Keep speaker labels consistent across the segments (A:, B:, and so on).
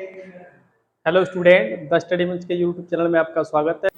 A: Hello student, the study मंच के YouTube channel में आपका स्वागत है।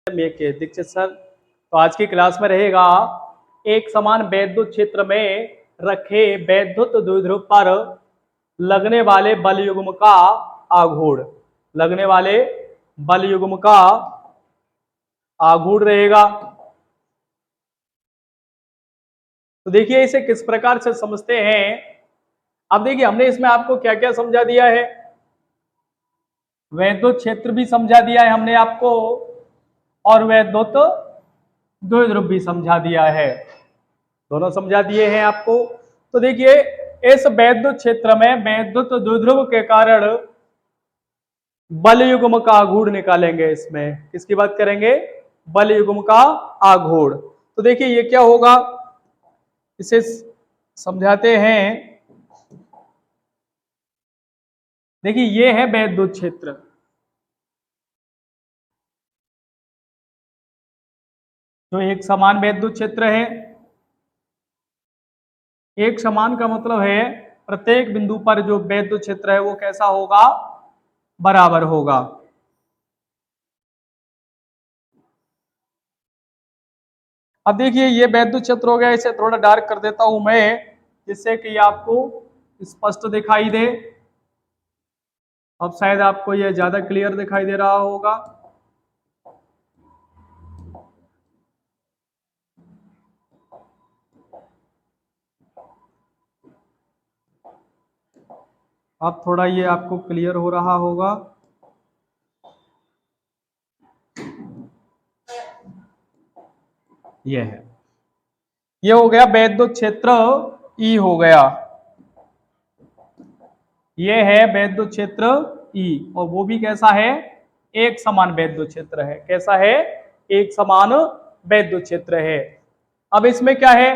A: मैं के दीक्षित सर। तो आज की क्लास में रहेगा एक समान वैद्युत क्षेत्र में रखे वैद्युत द्विध्रुव पर लगने वाले बल युग्म का आघूर्ण। लगने वाले बल युग्म का आघूर्ण रहेगा। तो देखिए इसे किस प्रकार से समझते हैं। अब देखिए हमने इसमें आपको क्या क्या समझा दिया है। वैद्युत क्षेत्र भी समझा दिया है हमने आपको, और वैद्युत द्विध्रुव भी समझा दिया है। दोनों समझा दिए हैं आपको। तो देखिए इस वैद्युत क्षेत्र में वैद्युत द्विध्रुव के कारण बल युग्म का आघूर्ण निकालेंगे। इसमें किसकी बात करेंगे? बल युग्म का आघूर्ण। तो देखिए ये क्या होगा, इसे समझाते हैं। देखिए ये है वैद्युत क्षेत्र। जो एक समान वैद्युत क्षेत्र है। एक समान का मतलब है प्रत्येक बिंदु पर जो वैद्युत क्षेत्र है वो कैसा होगा? बराबर होगा। अब देखिए ये वैद्युत क्षेत्र हो गया, इसे थोड़ा डार्क कर देता हूं मैं, जिससे कि आपको स्पष्ट दिखाई दे। अब शायद आपको ये ज्यादा क्लियर दिखाई दे रहा होगा। अब थोड़ा ये आपको क्लियर हो रहा होगा। ये है, ये हो गया वैद्युत क्षेत्र ई हो गया। ये है वैद्युत क्षेत्र ई, और वो भी कैसा है? एक समान वैद्युत क्षेत्र है। कैसा है? एक समान वैद्युत क्षेत्र है। अब इसमें क्या है,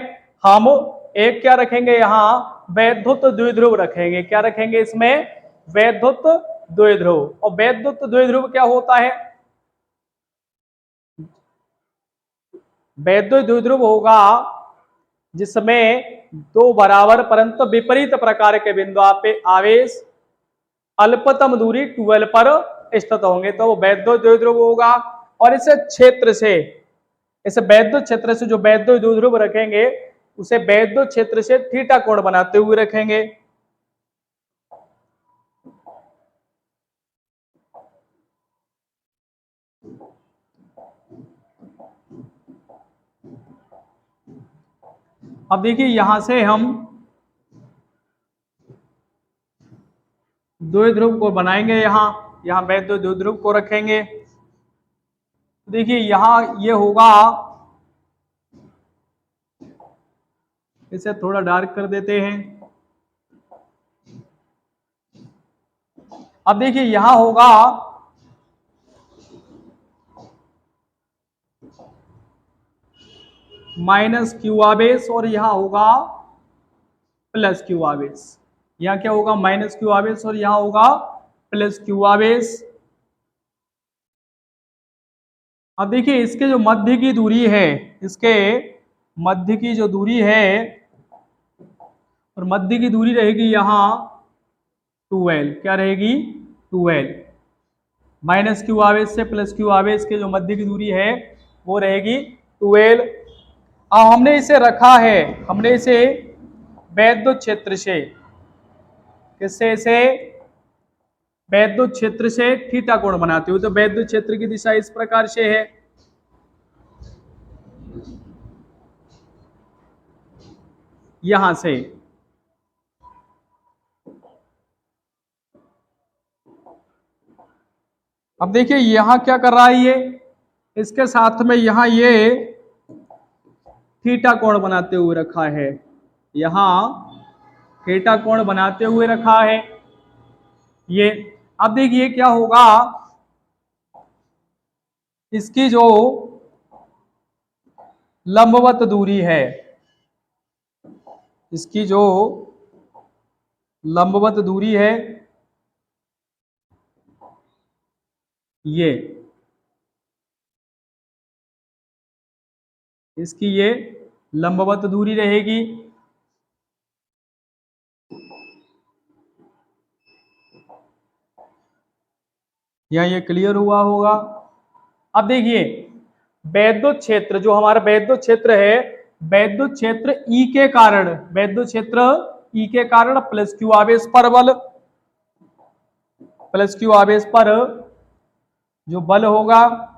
A: हम एक क्या रखेंगे यहां? वैद्युत द्विध्रुव रखेंगे। क्या रखेंगे इसमें? वैद्युत द्विध्रुव। और वैद्युत द्विध्रुव क्या होता है? वैद्युत द्विध्रुव होगा जिसमें दो बराबर परंतु विपरीत प्रकार के बिंदु पे आवेश अल्पतम दूरी 12 पर स्थित होंगे, तो वो वैद्युत द्विध्रुव होगा। और इस क्षेत्र से, इस वैद्युत क्षेत्र से जो वैद्युत द्विध्रुव रखेंगे उसे वैद्युत क्षेत्र से थीटा कोण बनाते हुए रखेंगे। अब देखिए यहां से हम द्विध्रुव को बनाएंगे। यहां यहां वैद्युत द्विध्रुव को रखेंगे। देखिए यहां ये होगा, इसे थोड़ा डार्क कर देते हैं। अब देखिए यहां होगा माइनस क्यू आवेश, और यहां होगा प्लस क्यू आवेश। यहां क्या होगा? माइनस क्यू आवेश, और यहां होगा प्लस क्यू आवेश। अब देखिए इसके जो मध्य की दूरी है, इसके मध्य की जो दूरी है, और मध्य की दूरी रहेगी यहां 2l। क्या रहेगी? 2l। माइनस क्यू आवेश से प्लस क्यू आवेश के जो मध्य की दूरी है वो रहेगी 2l। अब हमने इसे रखा है, हमने इसे वैद्युत क्षेत्र से, किससे? इसे वैद्युत क्षेत्र से थीटा कोण बनाते हुए। तो वैद्युत क्षेत्र की दिशा इस प्रकार से है, यहां से। अब देखिए यहां क्या कर रहा है ये, इसके साथ में यहां ये थीटा कोण बनाते हुए रखा है। यहां थीटा कोण बनाते हुए रखा है ये। अब देखिए क्या होगा, इसकी जो लंबवत दूरी है, इसकी जो लंबवत दूरी है ये, इसकी ये लंबवत दूरी रहेगी। यहाँ ये क्लियर हुआ होगा। अब देखिए वैद्युत क्षेत्र, जो हमारा वैद्युत क्षेत्र है, वैद्युत क्षेत्र ई के कारण, वैद्युत क्षेत्र ई के कारण प्लस क्यू आवेश पर बल, प्लस क्यू आवेश पर जो बल होगा,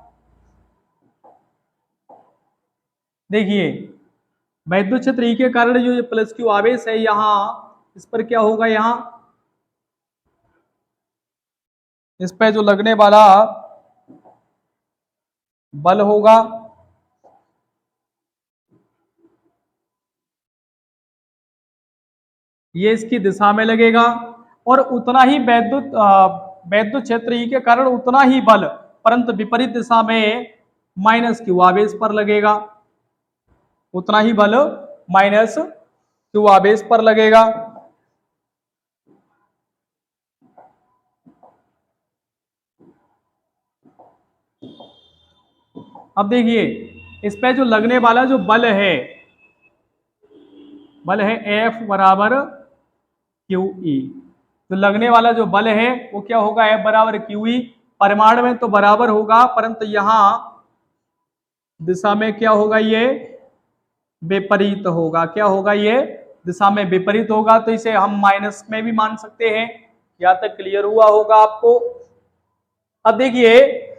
A: देखिए वैद्युत क्षेत्र ई के कारण जो ये प्लस क्यू आवेश है यहां, इस पर क्या होगा, यहां इस पे जो लगने वाला बल होगा ये इसकी दिशा में लगेगा, और उतना ही वैद्युत क्षेत्र ई के कारण उतना ही बल, परंतु विपरीत दिशा में माइनस क्यू आवेश पर लगेगा, उतना ही बल माइनस क्यू आवेश पर लगेगा। अब देखिए इस पे जो लगने वाला जो बल है एफ बराबर क्यू ई। तो लगने वाला जो बल है वो क्या होगा, एफ बराबर क्यू ई। परिमाण में तो बराबर होगा, परंतु यहां दिशा में क्या होगा, ये विपरीत होगा। क्या होगा, ये दिशा में विपरीत होगा, तो इसे हम माइनस में भी मान सकते हैं। यहां तक क्लियर हुआ होगा आपको। अब देखिए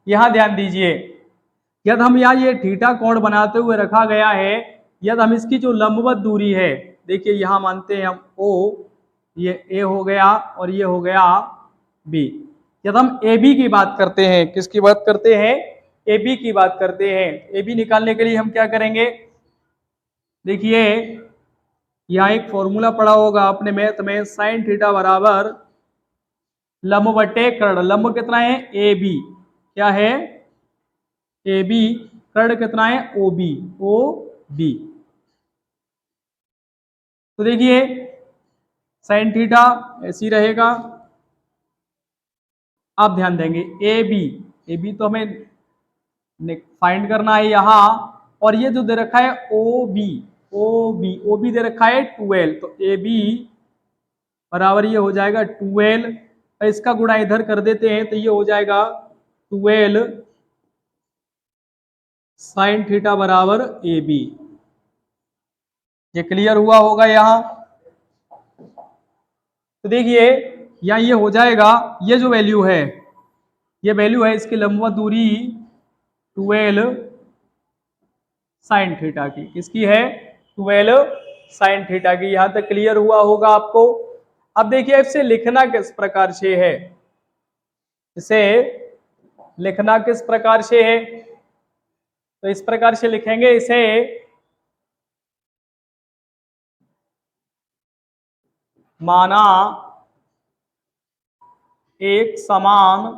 A: यहां ध्यान दीजिए, यदि हम यहाँ ये थीटा कोण बनाते हुए रखा गया है, यदि हम इसकी जो लंबवत दूरी है, देखिए यहां मानते हैं हम ओ, ये ए हो गया और ये हो गया बी। यदि हम ए बी की बात करते हैं, किसकी बात करते हैं, ए बी की बात करते हैं, ए बी निकालने के लिए हम क्या करेंगे, देखिए यहाँ एक फॉर्मूला पढ़ा होगा आपने मैथ में, साइन थीटा बराबर लंब बटे कर्ण। लंब कितना है, ए बी, क्या है, ए बी, कर्ण कितना है, ओ बी, ओ बी। तो देखिए साइन थीटा ऐसी रहेगा। आप ध्यान देंगे ए बी तो हमें फाइंड करना है यहां, और ये जो दे रखा है ओ बी दे रखा है 12, तो ए बी बराबर ये हो जाएगा 12, इसका गुणा इधर कर देते हैं तो ये हो जाएगा 12 साइन थीटा बराबर ए बी। ये क्लियर हुआ होगा यहां। तो देखिए यहाँ ये हो जाएगा, ये जो वैल्यू है, ये वैल्यू है इसकी लंबवत दूरी 12 साइन थीटा की, किसकी है, 12 साइन थीटा की। यहां तक क्लियर हुआ होगा आपको। अब देखिए इसे लिखना किस प्रकार से है, इसे लिखना किस प्रकार से है, तो इस प्रकार से लिखेंगे इसे, माना एक समान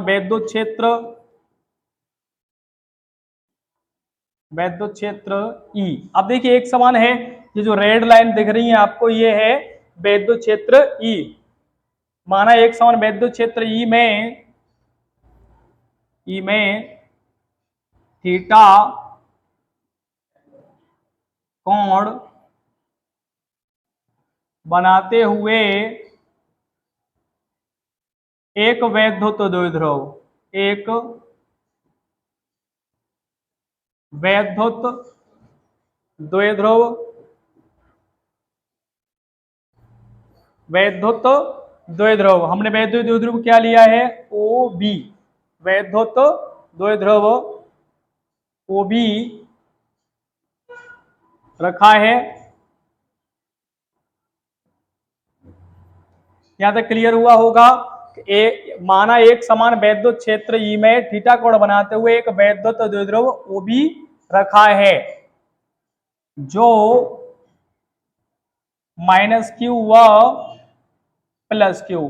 A: वैद्युत क्षेत्र ई। अब देखिए एक समान है, ये जो रेड लाइन दिख रही है आपको, ये है वैद्युत क्षेत्र ई। माना एक समान वैद्युत क्षेत्र ई में थीटा कोण बनाते हुए एक वैद्युत द्विध्रुव, एक वैद्युत द्विध्रुव, वैद्युत द्विध्रुव, हमने वैद्युत द्विध्रुव क्या लिया है, ओ बी, वैद्युत द्विध्रुव ओ बी रखा है। यहां तक क्लियर हुआ होगा। माना एक समान वैद्युत क्षेत्र ई में थीटा कोण बनाते हुए एक वैद्युत द्विध्रुव ओ बी रखा है, जो माइनस क्यू व प्लस क्यू,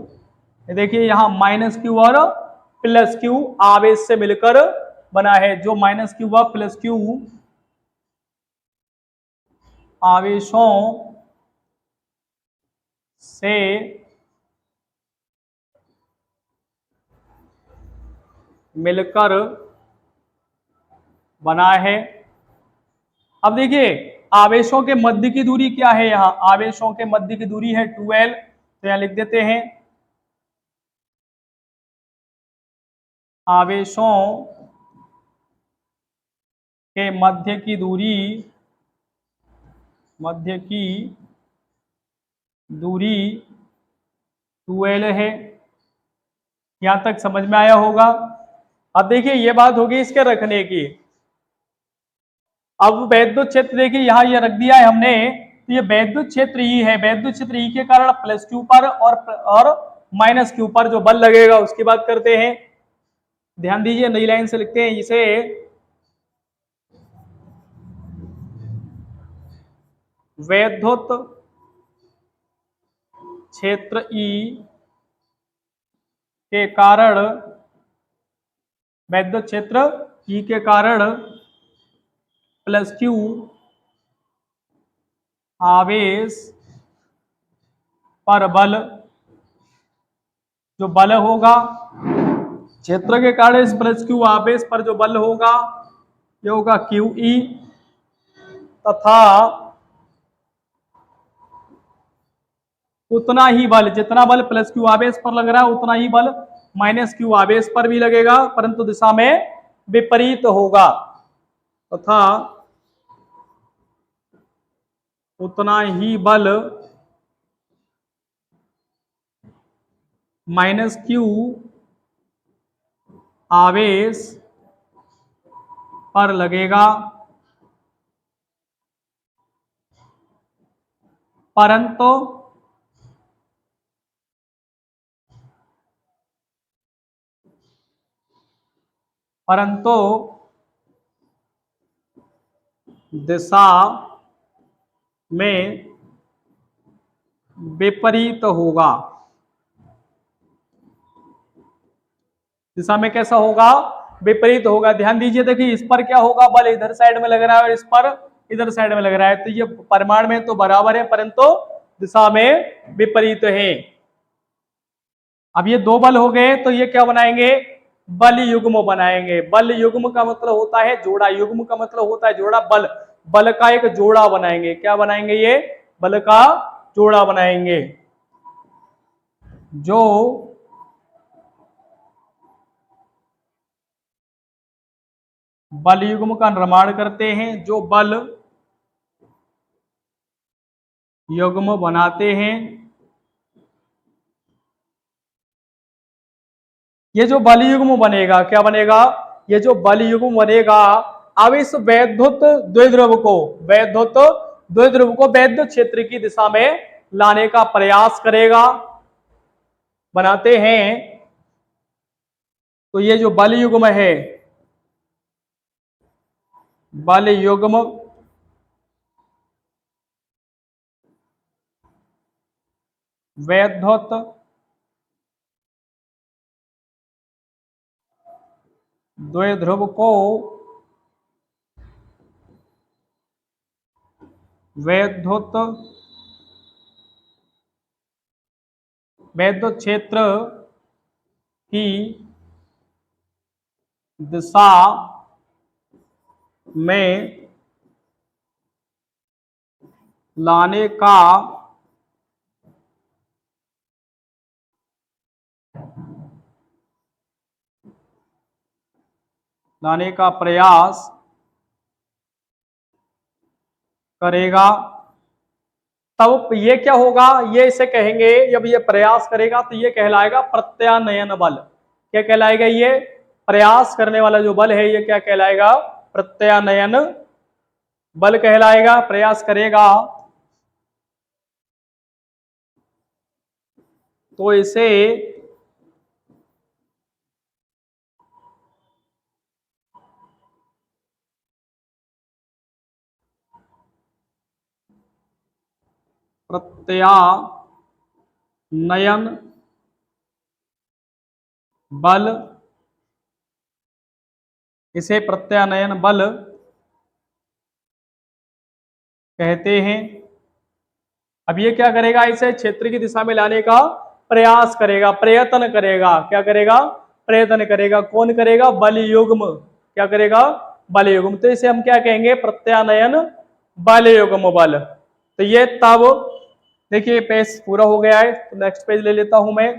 A: देखिए यहां माइनस क्यू और प्लस क्यू आवेश से मिलकर बना है, जो माइनस क्यू व प्लस क्यू आवेशों से मिलकर बना है। अब देखिए आवेशों के मध्य की दूरी क्या है, यहाँ आवेशों के मध्य की दूरी है 2l, तो यहाँ लिख देते हैं आवेशों के मध्य की दूरी, मध्य की दूरी 2l है। यहां तक समझ में आया होगा। अब देखिए ये बात होगी इसके रखने की। अब वैद्युत क्षेत्र देखिए यहां ये रख दिया है हमने, तो ये वैद्युत क्षेत्र ई है, वैद्युत क्षेत्र ई के कारण प्लस क्यू पर और माइनस क्यू पर जो बल लगेगा उसकी बात करते हैं। ध्यान दीजिए नई लाइन से लिखते हैं इसे, वैद्युत क्षेत्र ई के कारण, वैद्युत क्षेत्र ई के कारण प्लस क्यू आवेश पर बल, जो बल होगा क्षेत्र के कारण इस प्लस क्यू आवेश पर जो बल होगा ये होगा क्यू ई, तथा उतना ही बल, जितना बल प्लस क्यू आवेश पर लग रहा है उतना ही बल माइनस क्यू आवेश पर भी लगेगा, परंतु दिशा में विपरीत होगा, तथा उतना ही बल माइनस क्यू आवेश पर लगेगा, परंतु दिशा में विपरीत होगा। दिशा में कैसा होगा, विपरीत होगा। ध्यान दीजिए, देखिए इस पर क्या होगा, बल इधर साइड में लग रहा है और इस पर इधर साइड में लग रहा है, तो ये परिमाण में तो बराबर है परंतु दिशा में विपरीत है। अब ये दो बल हो गए तो ये क्या बनाएंगे, बल युग्म बनाएंगे। बल युग्म का मतलब होता है जोड़ा, युग्म का मतलब होता है जोड़ा, बल बल का एक जोड़ा बनाएंगे। क्या बनाएंगे, ये बल का जोड़ा बनाएंगे, जो बल युग्म का निर्माण करते हैं, जो बल युग्म बनाते हैं। ये जो बल युग्म बनेगा क्या बनेगा, ये जो बल युग्म बनेगा, अब इस वैद्युत द्विध्रुव को, वैद्युत द्विध्रुव को वैद्युत क्षेत्र की दिशा में लाने का प्रयास करेगा, बनाते हैं। तो ये जो बल युग्म है, बल युग्म वैद्युत द्विध्रुव को वैद्युत क्षेत्र की दिशा में लाने का प्रयास करेगा। तब ये क्या होगा, ये इसे कहेंगे, जब ये प्रयास करेगा तो ये कहलाएगा प्रत्यानयन बल। क्या कहलाएगा, ये प्रयास करने वाला जो बल है ये क्या कहलाएगा, प्रत्यानयन बल कहलाएगा। प्रयास करेगा तो इसे प्रत्यानयन बल, इसे प्रत्यानयन बल कहते हैं। अब ये क्या करेगा, इसे क्षेत्र की दिशा में लाने का प्रयास करेगा, प्रयत्न करेगा। क्या करेगा, प्रयत्न करेगा। कौन करेगा, बल युग्म। क्या करेगा, बल युग्म। तो इसे हम क्या कहेंगे, प्रत्यानयन बल युग्म बल। तो ये तब देखिए पेज पूरा हो गया है, तो नेक्स्ट पेज ले लेता हूं मैं।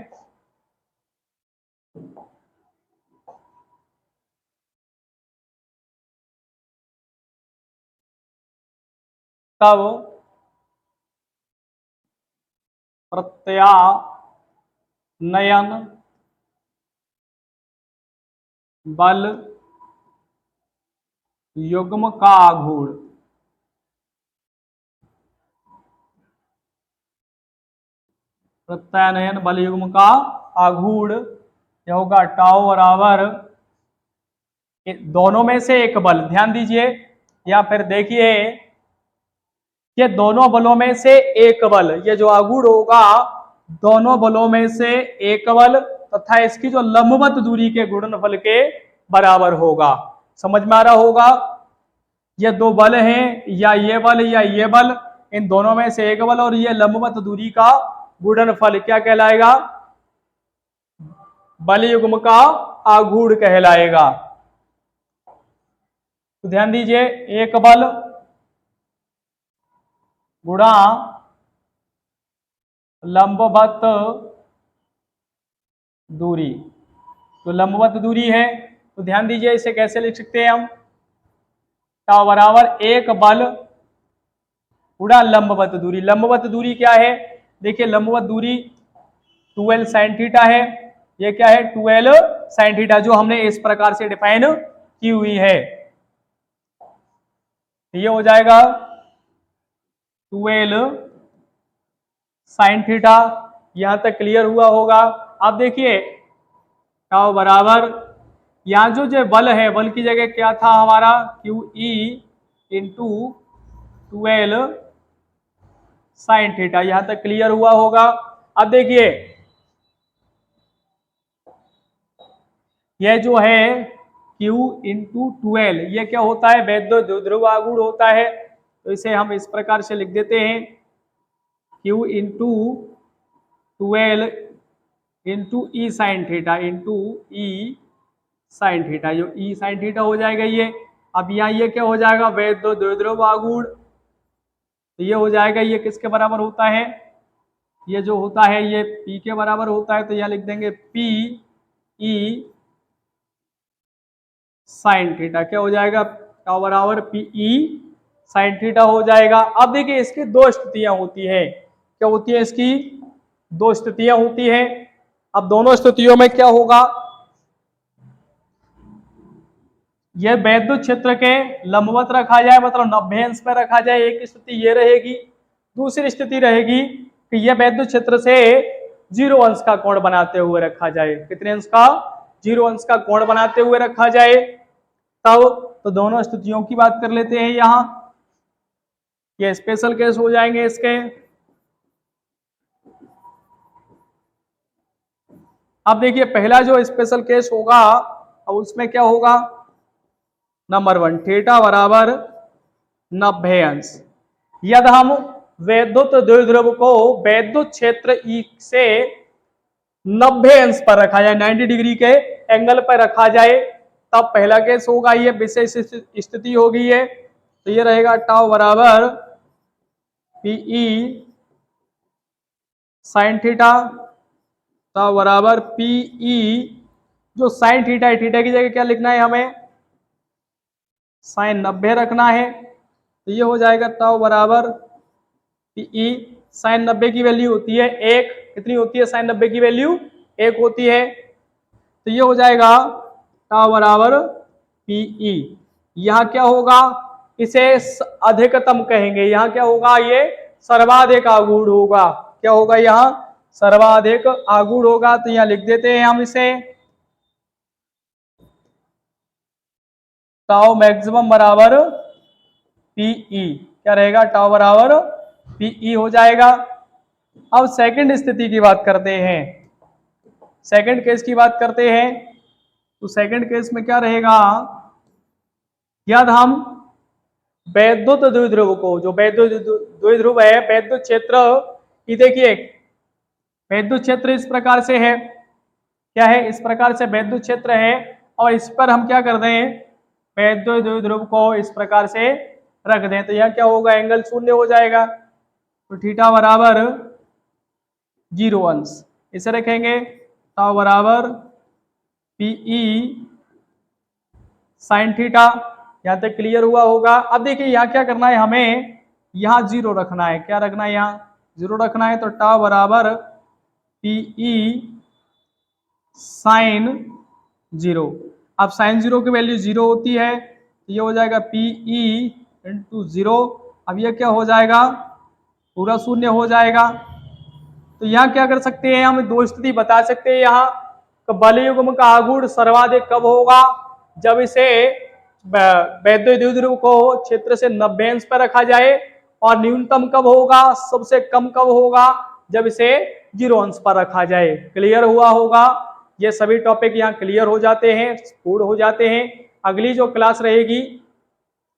A: तब प्रत्यानयन बल युग्म का आघूर्ण। प्रत्यानयन बल युग्म का आघूर्ण यह होगा टाउ बराबर दोनों में से एक बल, ध्यान दीजिए, या फिर देखिए ये दोनों बलों में से एक बल, ये जो आघूर्ण होगा दोनों बलों में से एक बल तथा इसकी जो लंबवत दूरी के गुणनफल के बराबर होगा। समझ में आ रहा होगा? ये दो बल हैं, या ये बल या ये बल, इन दोनों में से एक बल और ये लंबवत दूरी का गुणनफल क्या कहलाएगा? बल युग्म का आघूर्ण कहलाएगा। तो ध्यान दीजिए, एक बल गुणा लंबवत दूरी, तो लंबवत दूरी है, तो ध्यान दीजिए इसे कैसे लिख सकते हैं हम? टाउ बराबर एक बल गुणा लंबवत दूरी। लंबवत दूरी क्या है? देखिए लंबवत दूरी 2l sin थीटा है। ये क्या है? 2l sin थीटा, जो हमने इस प्रकार से डिफाइन की हुई है। ये हो जाएगा 2l sin थीटा। यहां तक क्लियर हुआ होगा? अब देखिए टाउ बराबर यहां जो बल है, बल की जगह क्या था हमारा? QE into 2l sin theta. यहां तक क्लियर हुआ होगा? अब देखिए यह जो है Q इंटू 2l, ये क्या होता है? वैद्युत द्विध्रुव आघूर्ण होता है। तो इसे हम इस प्रकार से लिख देते हैं, Q इंटू 2l इंटू ई साइन थीटा इंटू ई साइन थीटा। जो ई साइन थीटा हो जाएगा ये। अब यहाँ ये क्या हो जाएगा? वैद्युत द्विध्रुव आघूर्ण। तो ये हो जाएगा, ये किसके बराबर होता है? ये जो होता है ये P के बराबर होता है। तो यहाँ लिख देंगे P E साइन थीटा। क्या हो जाएगा? टाउ बराबर PE साइन थीटा हो जाएगा। अब देखिए इसकी दो स्थितियां होती है। क्या होती है इसकी? दो स्थितियां होती है। अब दोनों स्थितियों में क्या होगा? यह वैद्युत क्षेत्र के लंबवत रखा जाए, मतलब 90 अंश पे रखा जाए, एक स्थिति ये रहेगी। दूसरी स्थिति रहेगी कि यह वैद्युत क्षेत्र से 0 अंश का कोण बनाते हुए रखा जाए। कितने अंश का? 0 अंश का कोण बनाते हुए रखा जाए। तब तो दोनों स्थितियों की बात कर लेते हैं। यहां ये स्पेशल केस हो जाएंगे इसके। अब देखिए पहला जो स्पेशल केस होगा, अब उसमें क्या होगा? नंबर 1 थीटा बराबर 90 अंश। यदि हम वैद्युत द्विध्रुव को वैद्युत क्षेत्र E से 90 अंश पर रखा जाए, 90 डिग्री के एंगल पर रखा जाए, तब पहला केस होगा, ये विशेष स्थिति होगी ये। तो ये रहेगा टाउ बराबर PE साइन थीटा, टाउ बराबर PE जो साइन थीटा है, थीटा की जगह क्या लिखना है हमें? साइन 90 रखना है। तो ये हो जाएगा टाउ बराबर PE साइन 90 की वैल्यू होती है 1। कितनी होती है साइन 90 की वैल्यू? 1 होती है। तो ये हो जाएगा टाउ बराबर PE। यहां क्या होगा? इसे अधिकतम कहेंगे। यहां क्या होगा? ये सर्वाधिक आघूर्ण होगा। क्या होगा? यहां सर्वाधिक आघूर्ण होगा। तो यहां लिख देते हैं हम इसे, टाउ मैक्सिमम बराबर PE। क्या रहेगा? टाउ बराबर PE हो जाएगा। अब सेकंड स्थिति की बात करते हैं, सेकंड केस की बात करते हैं। तो सेकंड केस में क्या रहेगा? यदि हम वैद्युत द्विध्रुव को, जो वैद्युत द्विध्रुव है, वैद्युत क्षेत्र, ये देखिए वैद्युत क्षेत्र इस प्रकार से है। क्या है? इस प्रकार से वैद्युत क्षेत्र है, और इस पर हम क्या कर रहे हैं? वैद्युत द्विध्रुव को इस प्रकार से रख दें तो यह क्या होगा, एंगल शून्य हो जाएगा। तो थीटा बराबर 0 अंश, इसे रखेंगे ताऊ बराबर पीई साइन थीटा। यहां तक क्लियर हुआ होगा। अब देखिए यहाँ क्या करना है, हमें यहाँ 0 रखना है। क्या रखना है, यहाँ 0 रखना है। तो टाउ बराबर पीई साइन 0। अब साइन 0 की वैल्यू 0 होती है, तो ये हो जाएगा पीई इंटू 0। अब ये क्या हो जाएगा, पूरा शून्य हो जाएगा। तो यहाँ क्या कर सकते हैं, हम दो स्थिति बता सकते हैं यहाँ। बलयुग्म का आघूर्ण सर्वाधिक कब होगा, जब इसे वैद्युत द्विध्रुव को क्षेत्र से 90 अंश पर रखा जाए। और न्यूनतम कब होगा, सबसे कम कब होगा, जब इसे 0 अंश पर रखा जाए। क्लियर हुआ होगा। ये सभी टॉपिक यहाँ क्लियर हो जाते हैं, पूर्ण हो जाते हैं। अगली जो क्लास रहेगी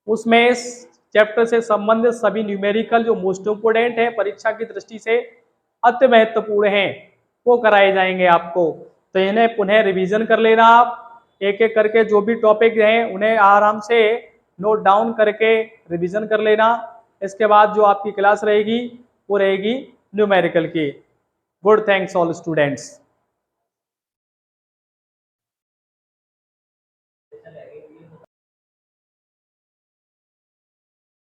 A: उसमें इस चैप्टर से संबंधित सभी न्यूमेरिकल जो मोस्ट इंपोर्टेंट है, परीक्षा की दृष्टि से अति महत्वपूर्ण है, वो कराए जाएंगे आपको। तो इन्हें पुनः रिवीजन कर लेना आप, एक एक करके जो भी टॉपिक हैं उन्हें आराम से नोट डाउन करके रिवीजन कर लेना। इसके बाद जो आपकी क्लास रहेगी वो रहेगी न्यूमेरिकल की। Good, thanks all students.